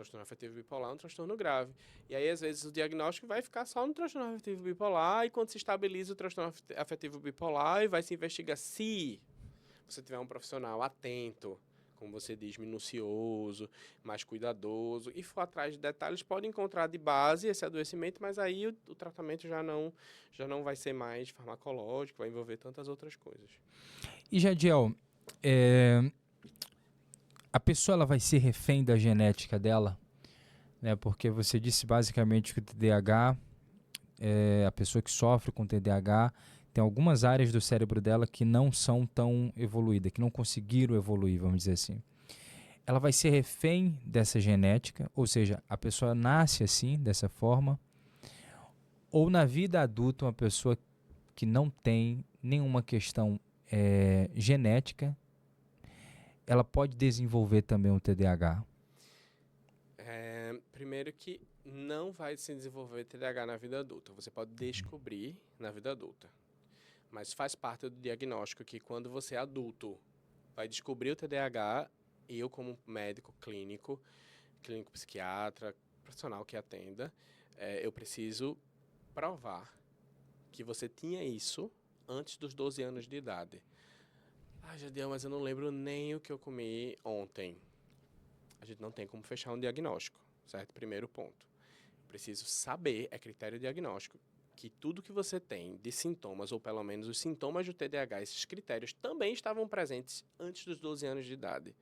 transtorno afetivo bipolar é um transtorno grave. E aí, às vezes, o diagnóstico vai ficar só no transtorno afetivo bipolar, e quando se estabiliza o transtorno afetivo bipolar, e vai se investigar se você tiver um profissional atento, como você diz, minucioso, mais cuidadoso, e for atrás de detalhes, pode encontrar de base esse adoecimento, mas aí o tratamento já não vai ser mais farmacológico, vai envolver tantas outras coisas. E, Jadiel, a pessoa ela vai ser refém da genética dela, né? Porque você disse basicamente que o TDAH, a pessoa que sofre com TDAH, tem algumas áreas do cérebro dela que não são tão evoluídas, que não conseguiram evoluir, vamos dizer assim. Ela vai ser refém dessa genética, ou seja, a pessoa nasce assim, dessa forma, ou na vida adulta uma pessoa que não tem nenhuma questão genética, ela pode desenvolver também o TDAH. Primeiro que não vai se desenvolver TDAH na vida adulta. Você pode descobrir na vida adulta. Mas faz parte do diagnóstico que quando você é adulto vai descobrir o TDAH, eu como médico clínico psiquiatra, profissional que atenda, eu preciso provar que você tinha isso antes dos 12 anos de idade. Ah, Jadiel, mas eu não lembro nem o que eu comi ontem. A gente não tem como fechar um diagnóstico, certo? Primeiro ponto. Preciso saber, é critério diagnóstico, que tudo que você tem de sintomas, ou pelo menos os sintomas do TDAH, esses critérios também estavam presentes antes dos 12 anos de idade.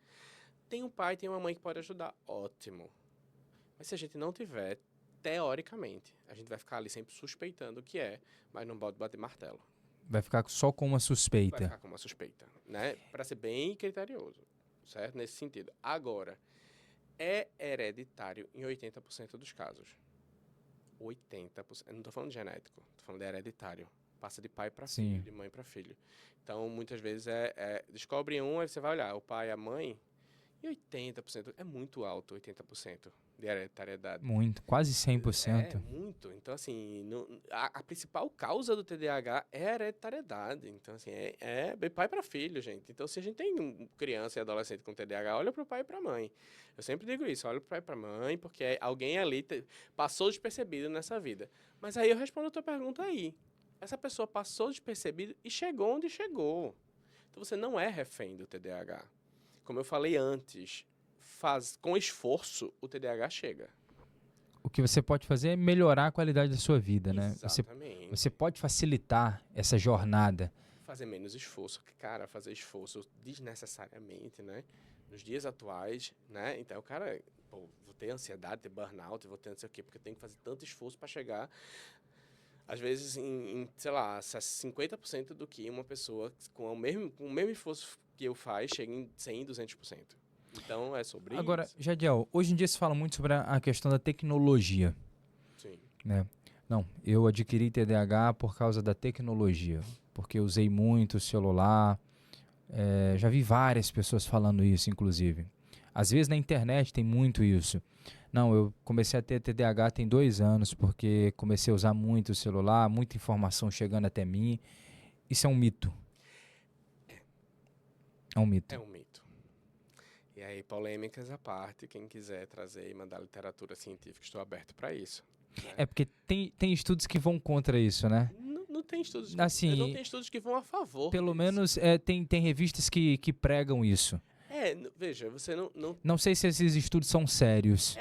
Tem um pai, tem uma mãe que pode ajudar, ótimo. Mas se a gente não tiver, teoricamente, a gente vai ficar ali sempre suspeitando o que é, mas não pode bater martelo. Vai ficar só com uma Vai suspeita. ficar com uma suspeita, né? Para ser bem criterioso, certo? Nesse sentido. Agora, é hereditário em 80% dos casos. 80%. Eu não estou falando de genético, estou falando de hereditário. Passa de pai para filho, de mãe para filho. Então, muitas vezes, descobre um, aí você vai olhar, o pai e a mãe, e 80%, é muito alto, 80% de hereditariedade. Muito, quase 100%. Muito. Então, assim, a principal causa do TDAH é a hereditariedade. Então, assim, de pai para filho, gente. Então, se a gente tem criança e adolescente com TDAH, olha para o pai e para a mãe. Eu sempre digo isso, olha para o pai e para a mãe, porque alguém ali passou despercebido nessa vida. Mas aí eu respondo a tua pergunta aí. Essa pessoa passou despercebido e chegou onde chegou. Então, você não é refém do TDAH. Como eu falei antes, com esforço, o TDAH chega. O que você pode fazer é melhorar a qualidade da sua vida, né? Exatamente. Você pode facilitar essa jornada. Fazer menos esforço. Cara, fazer esforço desnecessariamente, né? Nos dias atuais, né? Então, o cara, pô, vou ter ansiedade, ter burnout, vou ter não sei o quê, porque eu tenho que fazer tanto esforço para chegar, às vezes, sei lá, 50% do que uma pessoa com o mesmo esforço que eu faz chega em 100, 200%. Então, é sobre Agora, isso. Jadiel, hoje em dia se fala muito sobre a questão da tecnologia. Sim. Né? Não, eu adquiri TDAH por causa da tecnologia, porque eu usei muito o celular. Já vi várias pessoas falando isso, inclusive. Às vezes na internet tem muito isso. Não, eu comecei a ter TDAH tem 2 anos, porque comecei a usar muito o celular, muita informação chegando até mim. Isso é um mito. É um mito. É um mito. E aí, polêmicas à parte, quem quiser trazer e mandar literatura científica, estou aberto para isso. Né? É porque tem estudos que vão contra isso, né? Não tem estudos, Assim, não tem estudos que vão a favor pelo disso. menos tem revistas que pregam isso. Veja, você não... Não sei se esses estudos são sérios.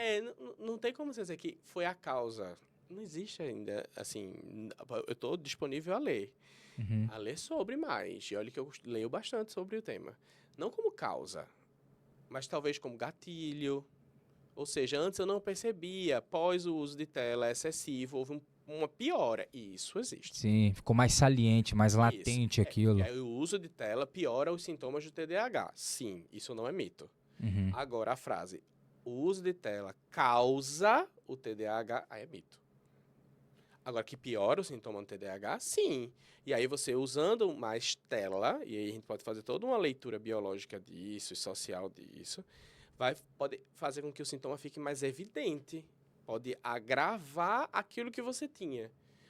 Não tem como você dizer que foi a causa. Não existe ainda, assim... Eu estou disponível a ler. A ler sobre mais. E olha que eu leio bastante sobre o tema. Não como causa, mas talvez como gatilho. Ou seja, antes eu não percebia, após o uso de tela excessivo, houve uma piora. E isso existe. Sim, ficou mais saliente, mais latente aquilo. E aí, o uso de tela piora os sintomas do TDAH. Sim, isso não é mito. Agora, a frase, o uso de tela causa o TDAH, aí é mito. Agora, que piora o sintoma do TDAH? Sim. E aí você usando mais tela, e aí a gente pode fazer toda uma leitura biológica disso, e social disso, pode fazer com que o sintoma fique mais evidente. Pode agravar aquilo que você tinha.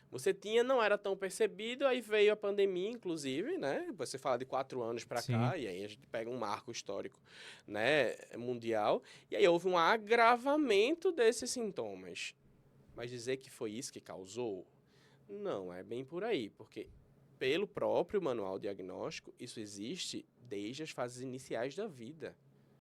Você tinha, não era tão percebido, aí veio a pandemia, inclusive, né? Você fala de 4 anos para Sim. cá, e aí a gente pega um marco histórico, né, mundial, e aí houve um agravamento desses sintomas. Mas dizer que foi isso que causou, não é bem por aí, porque pelo próprio manual diagnóstico, isso existe desde as fases iniciais da vida.